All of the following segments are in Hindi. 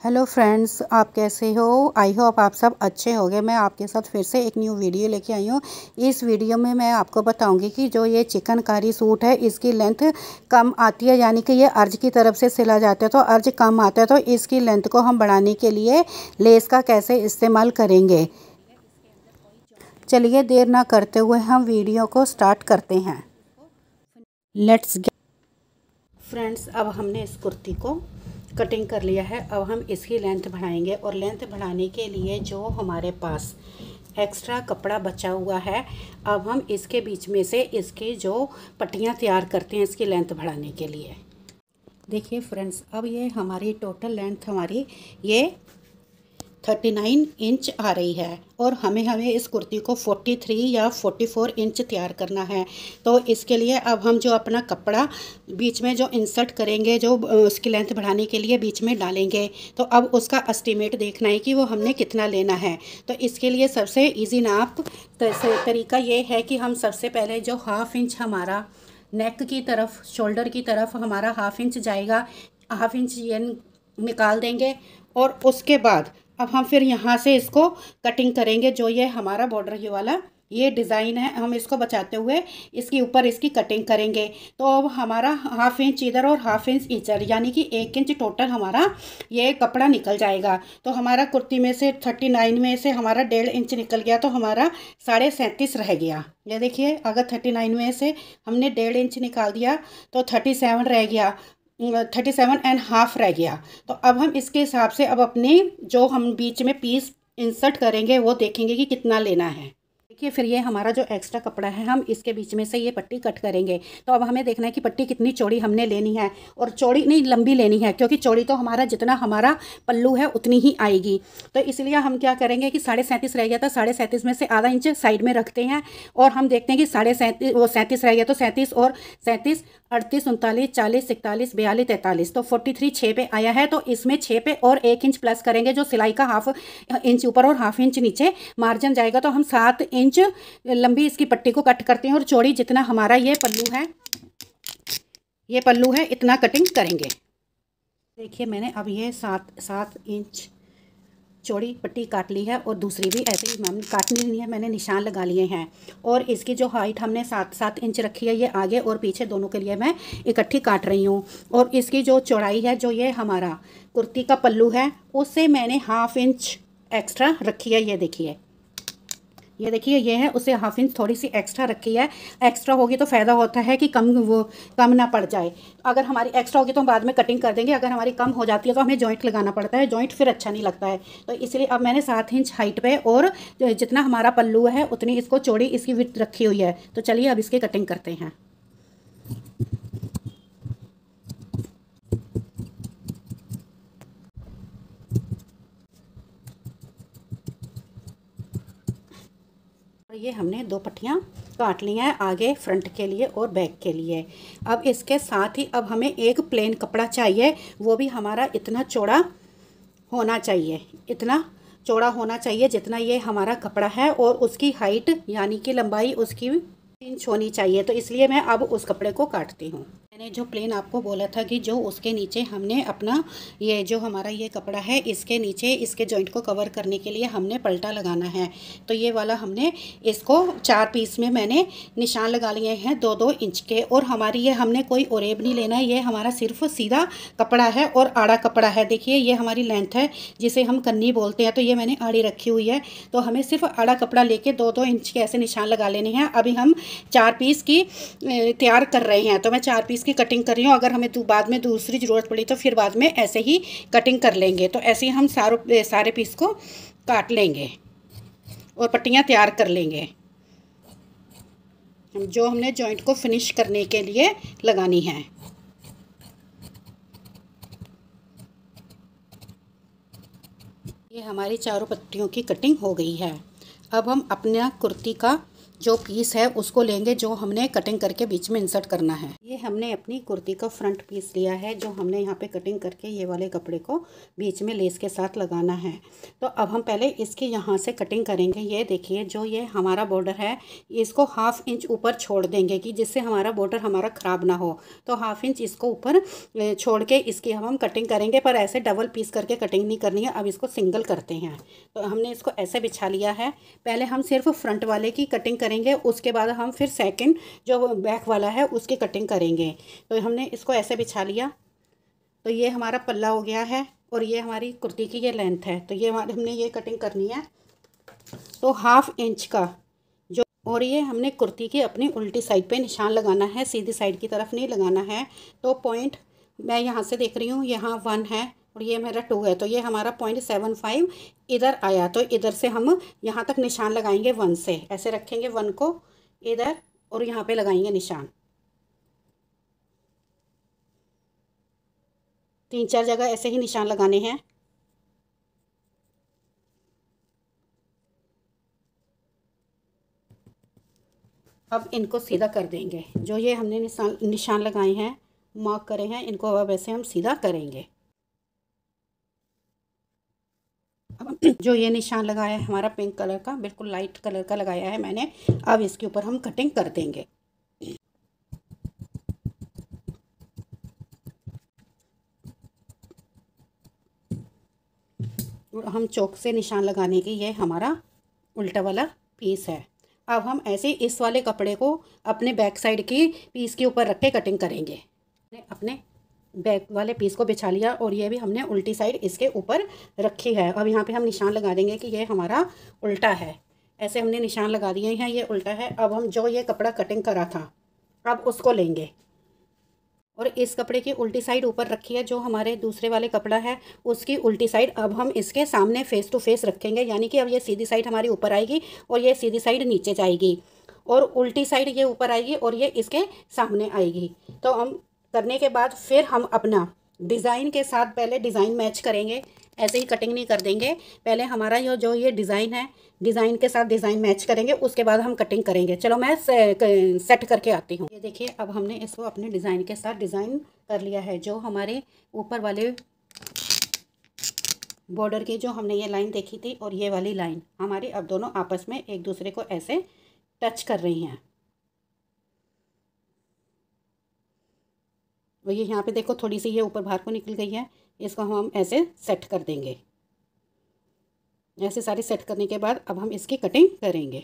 हेलो फ्रेंड्स, आप कैसे हो। आई होप आप सब अच्छे होंगे। मैं आपके साथ फिर से एक न्यू वीडियो लेके आई हूँ। इस वीडियो में मैं आपको बताऊंगी कि जो ये चिकनकारी सूट है इसकी लेंथ कम आती है, यानी कि ये अर्ज की तरफ से सिला जाता है तो अर्ज कम आता है, तो इसकी लेंथ को हम बढ़ाने के लिए लेस का कैसे इस्तेमाल करेंगे। चलिए देर ना करते हुए हम वीडियो को स्टार्ट करते हैं। Let's get. फ्रेंड्स, अब हमने इस कुर्ती को कटिंग कर लिया है। अब हम इसकी लेंथ बढ़ाएंगे और लेंथ बढ़ाने के लिए जो हमारे पास एक्स्ट्रा कपड़ा बचा हुआ है, अब हम इसके बीच में से इसकी जो पट्टियाँ तैयार करते हैं इसकी लेंथ बढ़ाने के लिए। देखिए फ्रेंड्स, अब ये हमारी टोटल लेंथ हमारी ये 39 इंच आ रही है और हमें इस कुर्ती को 43 या 44 इंच तैयार करना है। तो इसके लिए अब हम जो अपना कपड़ा बीच में जो इंसर्ट करेंगे, जो उसकी लेंथ बढ़ाने के लिए बीच में डालेंगे, तो अब उसका एस्टीमेट देखना है कि वो हमने कितना लेना है। तो इसके लिए सबसे इजी नाप तरीका ये है कि हम सबसे पहले जो हाफ इंच हमारा नेक की तरफ, शोल्डर की तरफ हमारा हाफ इंच जाएगा, हाफ इंच ये निकाल देंगे और उसके बाद अब हम फिर यहाँ से इसको कटिंग करेंगे। जो ये हमारा बॉर्डर ये वाला ये डिज़ाइन है, हम इसको बचाते हुए इसके ऊपर इसकी कटिंग करेंगे। तो अब हमारा हाफ इंच इधर और हाफ इंच इधर, यानी कि 1 इंच टोटल हमारा ये कपड़ा निकल जाएगा। तो हमारा कुर्ती में से 39 में से हमारा 1.5 इंच निकल गया, तो हमारा 37.5 रह गया। ये देखिए, अगर 39 में से हमने 1.5 इंच निकाल दिया तो 37 रह गया, 37.5 रह गया। तो अब हम इसके हिसाब से अब अपने जो हम बीच में पीस इंसर्ट करेंगे वो देखेंगे कि कितना लेना है। देखिए, फिर ये हमारा जो एक्स्ट्रा कपड़ा है हम इसके बीच में से ये पट्टी कट करेंगे। तो अब हमें देखना है कि पट्टी कितनी चौड़ी हमने लेनी है, और चौड़ी नहीं लंबी लेनी है, क्योंकि चौड़ी तो हमारा जितना हमारा पल्लू है उतनी ही आएगी। तो इसलिए हम क्या करेंगे कि 37.5 रह गया था, 37.5 में से आधा इंच साइड में रखते हैं और हम देखते हैं कि 37 रह गया, तो 37 और 37 38 39 40 41 42 43, तो 43 6 पे आया है। तो इसमें 6 पे और 1 इंच प्लस करेंगे, जो सिलाई का हाफ इंच ऊपर और हाफ इंच नीचे मार्जिन जाएगा। तो हम 7 इंच लंबी इसकी पट्टी को कट करते हैं और चौड़ी जितना हमारा ये पल्लू है इतना कटिंग करेंगे। देखिए, मैंने अब ये 7 इंच चौड़ी पट्टी काट ली है और दूसरी भी ऐसे ही मैंने काटनी नहीं है, मैंने निशान लगा लिए हैं। और इसकी जो हाइट हमने 7 इंच रखी है, ये आगे और पीछे दोनों के लिए मैं इकट्ठी काट रही हूँ। और इसकी जो चौड़ाई है, जो ये हमारा कुर्ती का पल्लू है, उससे मैंने हाफ इंच एक्स्ट्रा रखी है। ये देखिए, ये है, उससे हाफ इंच थोड़ी सी एक्स्ट्रा रखी है। एक्स्ट्रा होगी तो फ़ायदा होता है कि कम ना पड़ जाए। अगर हमारी एक्स्ट्रा होगी तो हम बाद में कटिंग कर देंगे, अगर हमारी कम हो जाती है तो हमें जॉइंट लगाना पड़ता है, जॉइंट फिर अच्छा नहीं लगता है। तो इसलिए अब मैंने 7 इंच हाइट पे और जितना हमारा पल्लू है उतनी इसको चौड़ी इसकी विड्थ रखी हुई है। तो चलिए अब इसकी कटिंग करते हैं। ये हमने 2 पट्टियाँ काट ली हैं, आगे फ्रंट के लिए और बैक के लिए। अब इसके साथ ही अब हमें एक प्लेन कपड़ा चाहिए, वो भी हमारा इतना चौड़ा होना चाहिए जितना ये हमारा कपड़ा है, और उसकी हाइट यानी कि लंबाई उसकी इंच होनी चाहिए। तो इसलिए मैं अब उस कपड़े को काटती हूँ। मैंने जो प्लेन आपको बोला था कि जो उसके नीचे हमने अपना ये जो हमारा ये कपड़ा है, इसके नीचे इसके जॉइंट को कवर करने के लिए हमने पलटा लगाना है। तो ये वाला हमने इसको 4 पीस में मैंने निशान लगा लिए हैं 2-2 इंच के। और हमारी ये हमने कोई ओरेब नहीं लेना है, ये हमारा सिर्फ सीधा कपड़ा है और आड़ा कपड़ा है। देखिए, ये हमारी लेंथ है जिसे हम कन्नी बोलते हैं, तो ये मैंने आड़ी रखी हुई है। तो हमें सिर्फ आड़ा कपड़ा लेके 2-2 इंच के ऐसे निशान लगा लेने हैं। अभी हम 4 पीस की तैयार कर रहे हैं, तो मैं 4 पीस की कटिंग कर रही हूँ। अगर हमें बाद में दूसरी ज़रूरत पड़ी तो फिर बाद में ऐसे ही कटिंग कर लेंगे। तो ऐसे ही हम सारे पीस को काट लेंगे और पट्टियाँ तैयार कर लेंगे, जो हमने जॉइंट को फिनिश करने के लिए लगानी है। ये हमारी चारों पट्टियों की कटिंग हो गई है। अब हम अपना कुर्ती का जो पीस है उसको लेंगे जो हमने कटिंग करके बीच में इंसर्ट करना है। ये हमने अपनी कुर्ती का फ्रंट पीस लिया है जो हमने यहाँ पे कटिंग करके ये वाले कपड़े को बीच में लेस के साथ लगाना है। तो अब हम पहले इसकी यहाँ से कटिंग करेंगे। ये देखिए जो ये हमारा बॉर्डर है इसको 1/2 इंच ऊपर छोड़ देंगे कि जिससे हमारा बॉर्डर हमारा ख़राब ना हो। तो 1/2 इंच इसको ऊपर छोड़ के इसकी हम कटिंग करेंगे, पर ऐसे डबल पीस करके कटिंग नहीं करनी है। अब इसको सिंगल करते हैं। तो हमने इसको ऐसे बिछा लिया है। पहले हम सिर्फ फ्रंट वाले की कटिंग करेंगे, उसके बाद हम फिर सेकंड जो बैक वाला है उसकी कटिंग करेंगे। तो हमने इसको ऐसे बिछा लिया। तो ये हमारा पल्ला हो गया है और ये हमारी कुर्ती की ये लेंथ है। तो ये हमने ये कटिंग करनी है। तो 1/2 इंच का जो, और ये हमने कुर्ती की अपनी उल्टी साइड पे निशान लगाना है, सीधी साइड की तरफ नहीं लगाना है। तो पॉइंट मैं यहाँ से देख रही हूँ, यहाँ 1 है और ये मेरा 2 है। तो ये हमारा 0.75 इधर आया। तो इधर से हम यहाँ तक निशान लगाएंगे 1 से। ऐसे रखेंगे 1 को इधर और यहाँ पे लगाएंगे निशान। 3-4 जगह ऐसे ही निशान लगाने हैं। अब इनको सीधा कर देंगे। जो ये हमने निशान लगाए हैं, मार्क करे हैं, इनको अब ऐसे हम सीधा करेंगे। अब जो ये निशान लगाया है हमारा पिंक कलर का, बिल्कुल लाइट कलर का लगाया है मैंने, अब इसके ऊपर हम कटिंग कर देंगे। और हम चौक से निशान लगाने की ये हमारा उल्टा वाला पीस है। अब हम ऐसे इस वाले कपड़े को अपने बैक साइड की पीस के ऊपर रख के कटिंग करेंगे। अपने बैक वाले पीस को बिछा लिया और ये भी हमने उल्टी साइड इसके ऊपर रखी है। अब यहाँ पे हम निशान लगा देंगे कि ये हमारा उल्टा है। ऐसे हमने निशान लगा दिए हैं, ये उल्टा है। अब हम जो ये कपड़ा कटिंग करा था अब उसको लेंगे और इस कपड़े की उल्टी साइड ऊपर रखी है। जो हमारे दूसरे वाले कपड़ा है उसकी उल्टी साइड अब हम इसके सामने फेस टू फेस रखेंगे, यानी कि अब ये सीधी साइड हमारी ऊपर आएगी और ये सीधी साइड नीचे जाएगी और उल्टी साइड ये ऊपर आएगी और ये इसके सामने आएगी। तो हम करने के बाद फिर हम अपना डिज़ाइन के साथ पहले डिज़ाइन मैच करेंगे। ऐसे ही कटिंग नहीं कर देंगे, पहले हमारा जो ये डिज़ाइन है डिज़ाइन के साथ डिज़ाइन मैच करेंगे, उसके बाद हम कटिंग करेंगे। चलो मैं सेट करके आती हूँ। ये देखिए अब हमने इसको अपने डिज़ाइन के साथ डिज़ाइन कर लिया है। जो हमारे ऊपर वाले बॉर्डर की जो हमने ये लाइन देखी थी और ये वाली लाइन हमारी अब दोनों आपस में एक दूसरे को ऐसे टच कर रही हैं। और ये यहाँ पे देखो थोड़ी सी ये ऊपर बाहर को निकल गई है, इसको हम ऐसे सेट कर देंगे। ऐसे सारी सेट करने के बाद अब हम इसकी कटिंग करेंगे।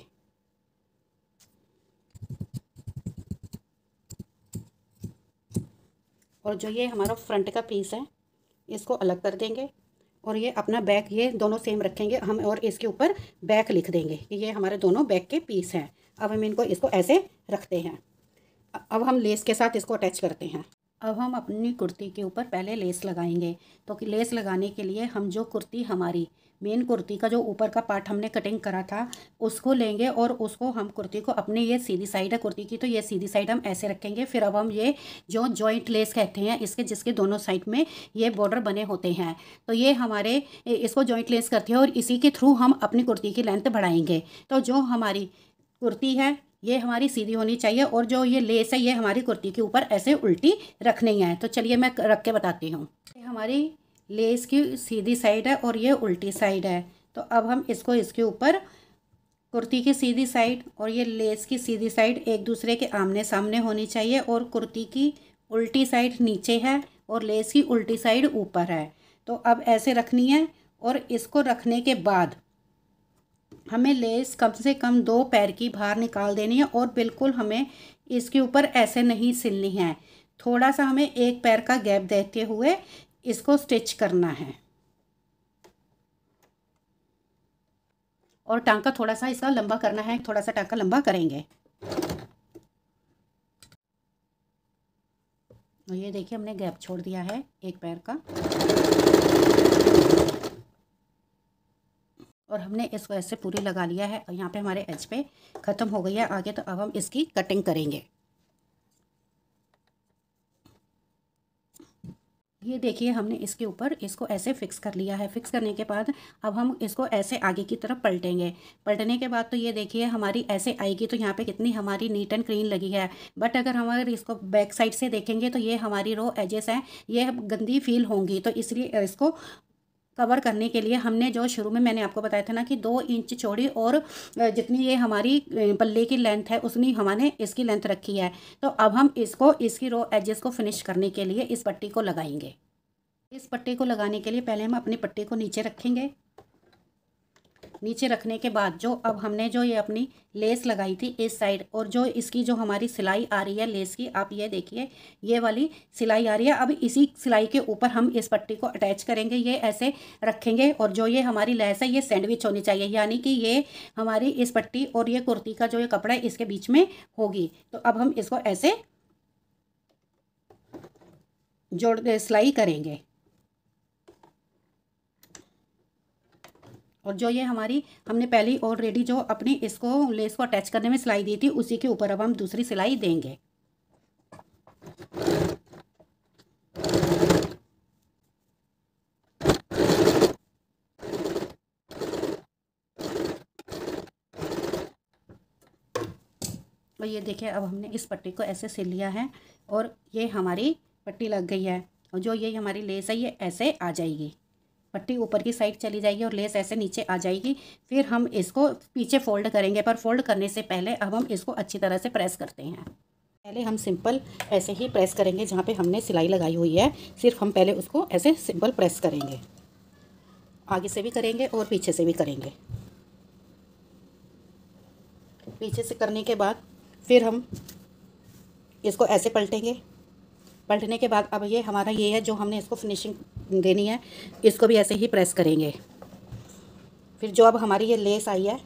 और जो ये हमारा फ्रंट का पीस है इसको अलग कर देंगे और ये अपना बैक ये दोनों सेम रखेंगे हम और इसके ऊपर बैक लिख देंगे कि ये हमारे दोनों बैक के पीस हैं। अब हम इनको इसको ऐसे रखते हैं। अब हम लेस के साथ इसको अटैच करते हैं। अब हम अपनी कुर्ती के ऊपर पहले लेस लगाएंगे। तो कि लेस लगाने के लिए हम जो कुर्ती हमारी मेन कुर्ती का जो ऊपर का पार्ट हमने कटिंग करा था उसको लेंगे और उसको हम कुर्ती को अपने ये सीधी साइड है कुर्ती की, तो ये सीधी साइड हम ऐसे रखेंगे। फिर अब हम ये जो जॉइंट लेस कहते हैं इसके जिसके दोनों साइड में ये बॉर्डर बने होते हैं, तो ये हमारे इसको जॉइंट लेस करते हैं और इसी के थ्रू हम अपनी कुर्ती की लेंथ बढ़ाएंगे। तो जो हमारी कुर्ती है ये हमारी सीधी होनी चाहिए और जो ये लेस है ये हमारी कुर्ती के ऊपर ऐसे उल्टी रखनी है। तो चलिए मैं रख के बताती हूँ। हमारी लेस की सीधी साइड है और ये उल्टी साइड है। तो अब हम इसको इसके ऊपर कुर्ती की सीधी साइड और ये लेस की सीधी साइड एक दूसरे के आमने सामने होनी चाहिए और कुर्ती की उल्टी साइड नीचे है और लेस की उल्टी साइड ऊपर है। तो अब ऐसे रखनी है और इसको रखने के बाद हमें लेस कम से कम 2 पैर की बाहर निकाल देनी है और बिल्कुल हमें इसके ऊपर ऐसे नहीं सिलनी है। थोड़ा सा हमें 1 पैर का गैप देते हुए इसको स्टिच करना है और टांका थोड़ा सा इसका लंबा करना है, थोड़ा सा टांका लंबा करेंगे। और ये देखिए हमने गैप छोड़ दिया है 1 पैर का और हमने इसको ऐसे पूरी लगा लिया है और यहाँ पे हमारे एज पे ख़त्म हो गई है आगे। तो अब हम इसकी कटिंग करेंगे। ये देखिए हमने इसके ऊपर इसको ऐसे फिक्स कर लिया है। फिक्स करने के बाद अब हम इसको ऐसे आगे की तरफ पलटेंगे। पलटने के बाद तो ये देखिए हमारी ऐसे आएगी, तो यहाँ पे कितनी हमारी नीट एंड क्लीन लगी है। बट अगर हम अगर इसको बैक साइड से देखेंगे तो ये हमारी रो एजेस हैं, ये गंदी फील होंगी। तो इसलिए इसको कवर करने के लिए हमने जो शुरू में मैंने आपको बताया था ना कि 2 इंच चौड़ी और जितनी ये हमारी पल्ले की लेंथ है उतनी हमने इसकी लेंथ रखी है। तो अब हम इसको इसकी रो एजेस को फिनिश करने के लिए इस पट्टी को लगाएंगे। इस पट्टी को लगाने के लिए पहले हम अपनी पट्टी को नीचे रखेंगे। नीचे रखने के बाद जो अब हमने जो ये अपनी लेस लगाई थी इस साइड, और जो इसकी जो हमारी सिलाई आ रही है लेस की, आप ये देखिए ये वाली सिलाई आ रही है। अब इसी सिलाई के ऊपर हम इस पट्टी को अटैच करेंगे, ये ऐसे रखेंगे। और जो ये हमारी लेस है ये सैंडविच होनी चाहिए, यानी कि ये हमारी इस पट्टी और ये कुर्ती का जो ये कपड़ा है इसके बीच में होगी। तो अब हम इसको ऐसे जोड़ सिलाई करेंगे। और जो ये हमारी हमने पहले ऑलरेडी जो अपनी इसको लेस को अटैच करने में सिलाई दी थी उसी के ऊपर अब हम दूसरी सिलाई देंगे। और ये देखिए अब हमने इस पट्टी को ऐसे सिल लिया है और ये हमारी पट्टी लग गई है। और जो ये हमारी लेस है ये ऐसे आ जाएगी, पट्टी ऊपर की साइड चली जाएगी और लेस ऐसे नीचे आ जाएगी। फिर हम इसको पीछे फोल्ड करेंगे, पर फोल्ड करने से पहले अब हम इसको अच्छी तरह से प्रेस करते हैं। पहले हम सिंपल ऐसे ही प्रेस करेंगे, जहाँ पे हमने सिलाई लगाई हुई है सिर्फ हम पहले उसको ऐसे सिंपल प्रेस करेंगे। आगे से भी करेंगे और पीछे से भी करेंगे। पीछे से करने के बाद फिर हम इसको ऐसे पलटेंगे। पलटने के बाद अब ये हमारा ये है जो हमने इसको फिनिशिंग देनी है, इसको भी ऐसे ही प्रेस करेंगे। फिर जो अब हमारी ये लेस आई है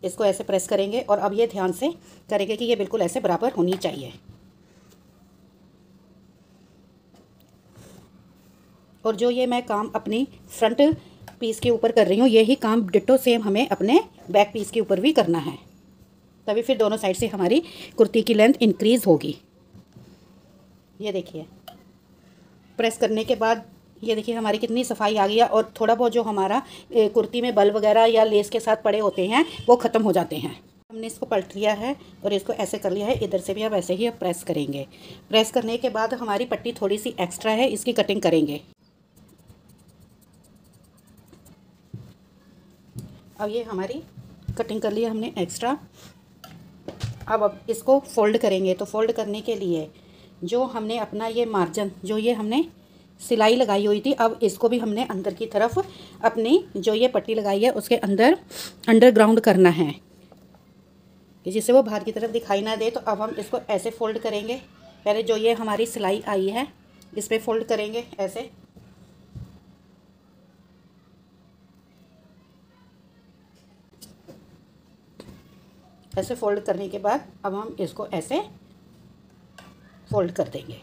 इसको ऐसे प्रेस करेंगे और अब ये ध्यान से करेंगे कि ये बिल्कुल ऐसे बराबर होनी चाहिए। और जो ये मैं काम अपनी फ्रंट पीस के ऊपर कर रही हूँ यही काम डिट्टो सेम हमें अपने बैक पीस के ऊपर भी करना है, तभी फिर दोनों साइड से हमारी कुर्ती की लेंथ इंक्रीज़ होगी। ये देखिए प्रेस करने के बाद ये देखिए हमारी कितनी सफाई आ गई है। और थोड़ा बहुत जो हमारा कुर्ती में बल वगैरह या लेस के साथ पड़े होते हैं वो ख़त्म हो जाते हैं। हमने इसको पलट लिया है और इसको ऐसे कर लिया है। इधर से भी अब ऐसे ही अब प्रेस करेंगे। प्रेस करने के बाद हमारी पट्टी थोड़ी सी एक्स्ट्रा है, इसकी कटिंग करेंगे। अब ये हमारी कटिंग कर ली हमने एक्स्ट्रा। अब इसको फोल्ड करेंगे। तो फोल्ड करने के लिए जो हमने अपना ये मार्जिन जो ये हमने सिलाई लगाई हुई थी, अब इसको भी हमने अंदर की तरफ अपनी जो ये पट्टी लगाई है उसके अंदर अंडरग्राउंड करना है कि जिससे वो बाहर की तरफ दिखाई ना दे। तो अब हम इसको ऐसे फोल्ड करेंगे। पहले जो ये हमारी सिलाई आई है इस पर फोल्ड करेंगे ऐसे। ऐसे फोल्ड करने के बाद अब हम इसको ऐसे फोल्ड कर देंगे।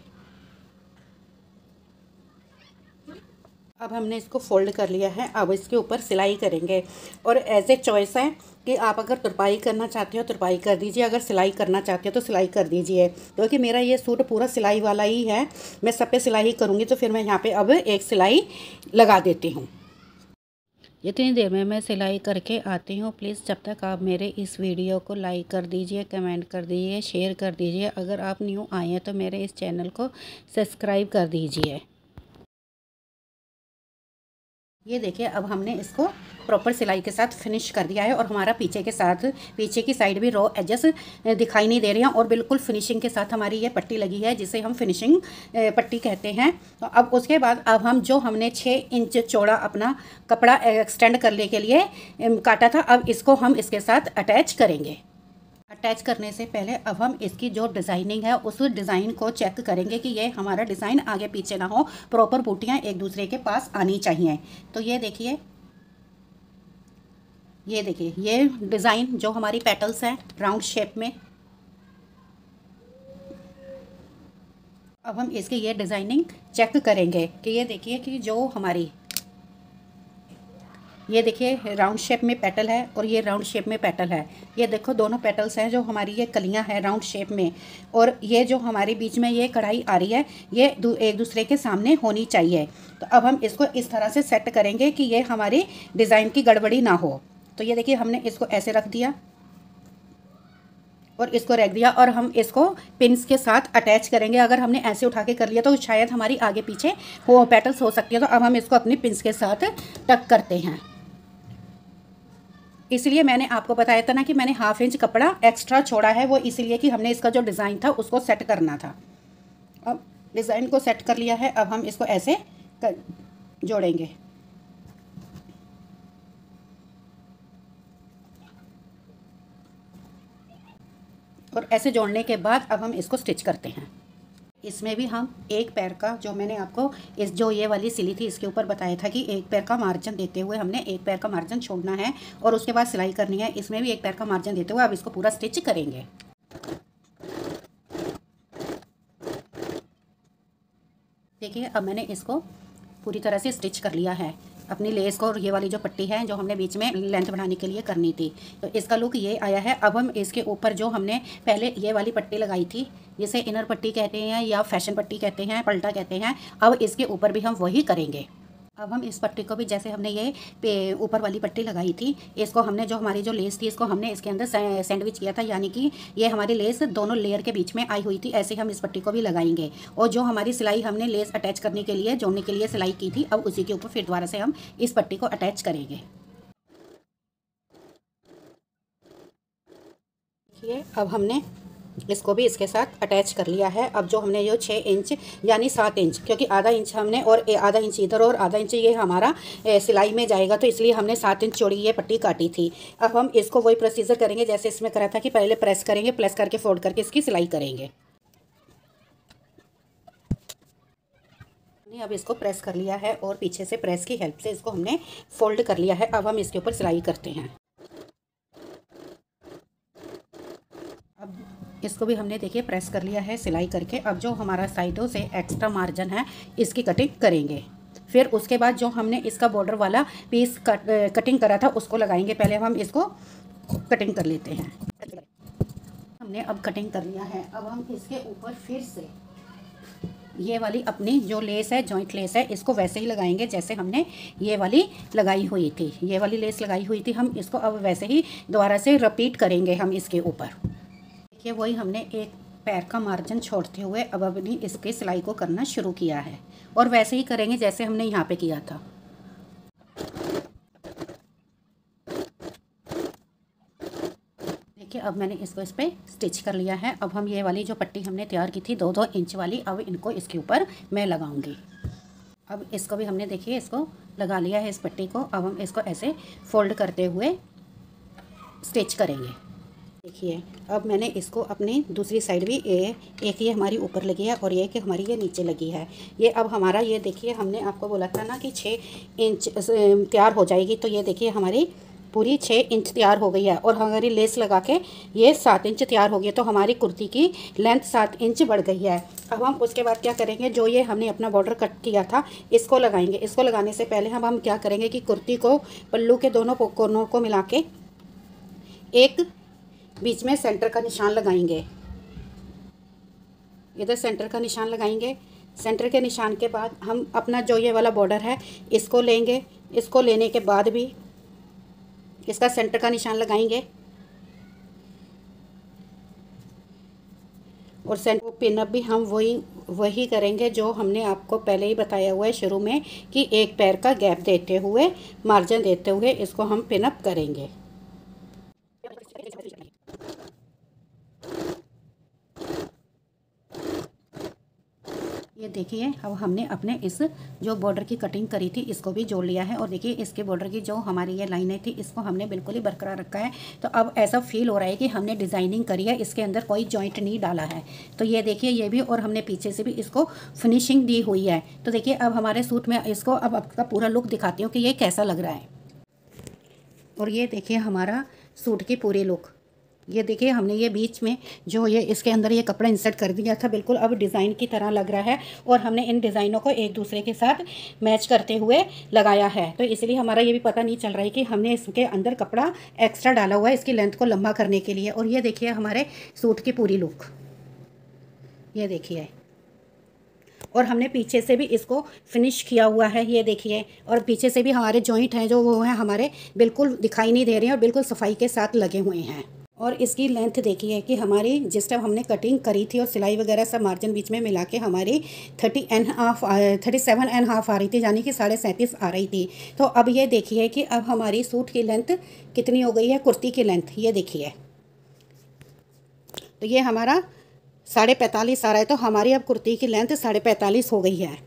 अब हमने इसको फोल्ड कर लिया है। अब इसके ऊपर सिलाई करेंगे और एज ए चॉइस है कि आप अगर तुरपाई करना चाहते हो तुरपाई कर दीजिए, अगर सिलाई करना चाहते हो तो सिलाई कर दीजिए। क्योंकि मेरा ये सूट पूरा सिलाई वाला ही है, मैं सब पे सिलाई करूँगी तो फिर मैं यहाँ पे अब एक सिलाई लगा देती हूँ। जितनी देर में मैं सिलाई करके आती हूँ, प्लीज़ जब तक आप मेरे इस वीडियो को लाइक कर दीजिए, कमेंट कर दीजिए, शेयर कर दीजिए। अगर आप न्यू आए हैं तो मेरे इस चैनल को सब्सक्राइब कर दीजिए। ये देखिए अब हमने इसको प्रॉपर सिलाई के साथ फिनिश कर दिया है और हमारा पीछे के साथ पीछे की साइड भी रो एजेस दिखाई नहीं दे रही हैं और बिल्कुल फिनिशिंग के साथ हमारी ये पट्टी लगी है जिसे हम फिनिशिंग पट्टी कहते हैं। तो अब उसके बाद अब हम जो हमने 6 इंच चौड़ा अपना कपड़ा एक्सटेंड करने के लिए काटा था, अब इसको हम इसके साथ अटैच करेंगे। अटैच करने से पहले अब हम इसकी जो डिज़ाइनिंग है उस डिज़ाइन को चेक करेंगे कि ये हमारा डिज़ाइन आगे पीछे ना हो, प्रॉपर बूटियाँ एक दूसरे के पास आनी चाहिए। तो ये देखिए ये डिज़ाइन जो हमारी पेटल्स हैं राउंड शेप में, अब हम इसकी ये डिज़ाइनिंग चेक करेंगे कि ये देखिए कि जो हमारी ये देखिए राउंड शेप में पेटल है और ये राउंड शेप में पेटल है। ये देखो दोनों पेटल्स हैं जो हमारी ये कलियां हैं राउंड शेप में, और ये जो हमारे बीच में ये कढ़ाई आ रही है ये एक दूसरे के सामने होनी चाहिए। तो अब हम इसको इस तरह से सेट करेंगे कि ये हमारी डिज़ाइन की गड़बड़ी ना हो। तो ये देखिए हमने इसको ऐसे रख दिया और इसको रख दिया, और हम इसको पिन्स के साथ अटैच करेंगे। अगर हमने ऐसे उठा के कर लिया तो शायद हमारी आगे पीछे वो पेटल्स हो सकती है। तो अब हम इसको अपनी पिन्स के साथ टक करते हैं। इसलिए मैंने आपको बताया था ना कि मैंने 1/2 इंच कपड़ा एक्स्ट्रा छोड़ा है, वो इसलिए कि हमने इसका जो डिज़ाइन था उसको सेट करना था। अब डिज़ाइन को सेट कर लिया है, अब हम इसको ऐसे जोड़ेंगे। और ऐसे जोड़ने के बाद अब हम इसको स्टिच करते हैं। इसमें भी हम एक पैर का, जो मैंने आपको इस जो ये वाली सिली थी इसके ऊपर बताया था कि एक पैर का मार्जिन देते हुए हमने एक पैर का मार्जिन छोड़ना है और उसके बाद सिलाई करनी है। इसमें भी एक पैर का मार्जिन देते हुए अब इसको पूरा स्टिच करेंगे। देखिए अब मैंने इसको पूरी तरह से स्टिच कर लिया है अपनी लेस को, और ये वाली जो पट्टी है जो हमने बीच में लेंथ बढ़ाने के लिए करनी थी, तो इसका लुक ये आया है। अब हम इसके ऊपर जो हमने पहले ये वाली पट्टी लगाई थी, जिसे इनर पट्टी कहते हैं या फैशन पट्टी कहते हैं, पल्टा कहते हैं, अब इसके ऊपर भी हम वही करेंगे। अब हम इस पट्टी को भी, जैसे हमने ये ऊपर वाली पट्टी लगाई थी, इसको हमने जो हमारी जो लेस थी इसको हमने इसके अंदर सैंडविच किया था, यानी कि ये हमारी लेस दोनों लेयर के बीच में आई हुई थी। ऐसे हम इस पट्टी को भी लगाएंगे, और जो हमारी सिलाई हमने लेस अटैच करने के लिए, जोड़ने के लिए सिलाई की थी, अब उसी के ऊपर फिर दोबारा से हम इस पट्टी को अटैच करेंगे। देखिए अब हमने इसको भी इसके साथ अटैच कर लिया है। अब जो हमने ये 6 इंच यानी 7 इंच, क्योंकि आधा इंच हमने और आधा इंच इधर और आधा इंच ये हमारा सिलाई में जाएगा, तो इसलिए हमने 7 इंच चौड़ी ये पट्टी काटी थी। अब हम इसको वही प्रोसीजर करेंगे जैसे इसमें करा था कि पहले प्रेस करेंगे, प्रेस करके फोल्ड करके इसकी सिलाई करेंगे। अब इसको प्रेस कर लिया है और पीछे से प्रेस की हेल्प से इसको हमने फोल्ड कर लिया है। अब हम इसके ऊपर सिलाई करते हैं। इसको भी हमने देखिए प्रेस कर लिया है सिलाई करके। अब जो हमारा साइडों से एक्स्ट्रा मार्जिन है इसकी कटिंग करेंगे। फिर उसके बाद जो हमने इसका बॉर्डर वाला पीस कटिंग करा था उसको लगाएंगे। पहले हम इसको कटिंग कर लेते हैं। हमने अब कटिंग कर लिया है। अब हम इसके ऊपर फिर से ये वाली अपनी जो लेस है, जॉइंट लेस है, इसको वैसे ही लगाएंगे जैसे हमने ये वाली लगाई हुई थी। ये वाली लेस लगाई हुई थी, हम इसको अब वैसे ही दोबारा से रिपीट करेंगे हम इसके ऊपर। देखिए वही हमने एक पैर का मार्जिन छोड़ते हुए अब अपनी इसकी सिलाई को करना शुरू किया है, और वैसे ही करेंगे जैसे हमने यहाँ पे किया था। देखिए अब मैंने इसको इस पर स्टिच कर लिया है। अब हम ये वाली जो पट्टी हमने तैयार की थी 2-2 इंच वाली, अब इनको इसके ऊपर मैं लगाऊंगी। अब इसको भी हमने देखिए इसको लगा लिया है इस पट्टी को। अब हम इसको ऐसे फोल्ड करते हुए स्टिच करेंगे। देखिए अब मैंने इसको अपनी दूसरी साइड भी एक ये हमारी ऊपर लगी है और एक हमारी ये नीचे लगी है। ये अब हमारा ये देखिए हमने आपको बोला था ना कि 6 इंच तैयार हो जाएगी, तो ये देखिए हमारी पूरी 6 इंच तैयार हो गई है, और हमारी लेस लगा के ये 7 इंच तैयार हो गई। तो हमारी कुर्ती की लेंथ 7 इंच बढ़ गई है। अब हम उसके बाद क्या करेंगे, जो ये हमने अपना बॉर्डर कट किया था इसको लगाएंगे। इसको लगाने से पहले हम क्या करेंगे कि कुर्ती को पल्लू के दोनों कोनों को मिला के एक बीच में सेंटर का निशान लगाएंगे। इधर सेंटर का निशान लगाएंगे। सेंटर के निशान के बाद हम अपना जो ये वाला बॉर्डर है इसको लेंगे। इसको लेने के बाद भी इसका सेंटर का निशान लगाएंगे, और सेंटर पिनअप भी हम वही करेंगे जो हमने आपको पहले ही बताया हुआ है शुरू में कि एक पैर का गैप देते हुए, मार्जिन देते हुए इसको हम पिनअप करेंगे। ये देखिए अब हमने अपने इस जो बॉर्डर की कटिंग करी थी इसको भी जोड़ लिया है, और देखिए इसके बॉर्डर की जो हमारी ये लाइनें थी इसको हमने बिल्कुल ही बरकरार रखा है। तो अब ऐसा फील हो रहा है कि हमने डिज़ाइनिंग करी है, इसके अंदर कोई जॉइंट नहीं डाला है। तो ये देखिए ये भी, और हमने पीछे से भी इसको फिनिशिंग दी हुई है। तो देखिए अब हमारे सूट में इसको अब आपका पूरा लुक दिखाती हूँ कि ये कैसा लग रहा है। और ये देखिए हमारा सूट की पूरी लुक, ये देखिए हमने ये बीच में जो ये इसके अंदर ये कपड़ा इंसर्ट कर दिया था, बिल्कुल अब डिज़ाइन की तरह लग रहा है और हमने इन डिज़ाइनों को एक दूसरे के साथ मैच करते हुए लगाया है। तो इसलिए हमारा ये भी पता नहीं चल रहा है कि हमने इसके अंदर कपड़ा एक्स्ट्रा डाला हुआ है इसकी लेंथ को लंबा करने के लिए। और ये देखिए हमारे सूट की पूरी लुक, ये देखिए, और हमने पीछे से भी इसको फिनिश किया हुआ है, ये देखिए। और पीछे से भी हमारे जॉइंट हैं जो वो हैं हमारे बिल्कुल दिखाई नहीं दे रहे हैं और बिल्कुल सफाई के साथ लगे हुए हैं। और इसकी लेंथ देखिए कि हमारी जिस टाइम हमने कटिंग करी थी और सिलाई वगैरह सब मार्जिन बीच में मिला के हमारी 37.5 आ रही थी, यानी कि 37.5 आ रही थी। तो अब ये देखिए कि अब हमारी सूट की लेंथ कितनी हो गई है, कुर्ती की लेंथ ये देखिए। तो ये हमारा 45.5 आ रहा है, तो हमारी अब कुर्ती की लेंथ 45.5 हो गई है।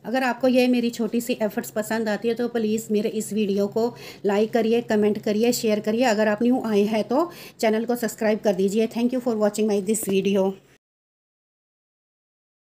अगर आपको ये मेरी छोटी सी एफर्ट्स पसंद आती है तो प्लीज़ मेरे इस वीडियो को लाइक करिए, कमेंट करिए, शेयर करिए। अगर आप न्यू आए हैं तो चैनल को सब्सक्राइब कर दीजिए। Thank you for watching my this video.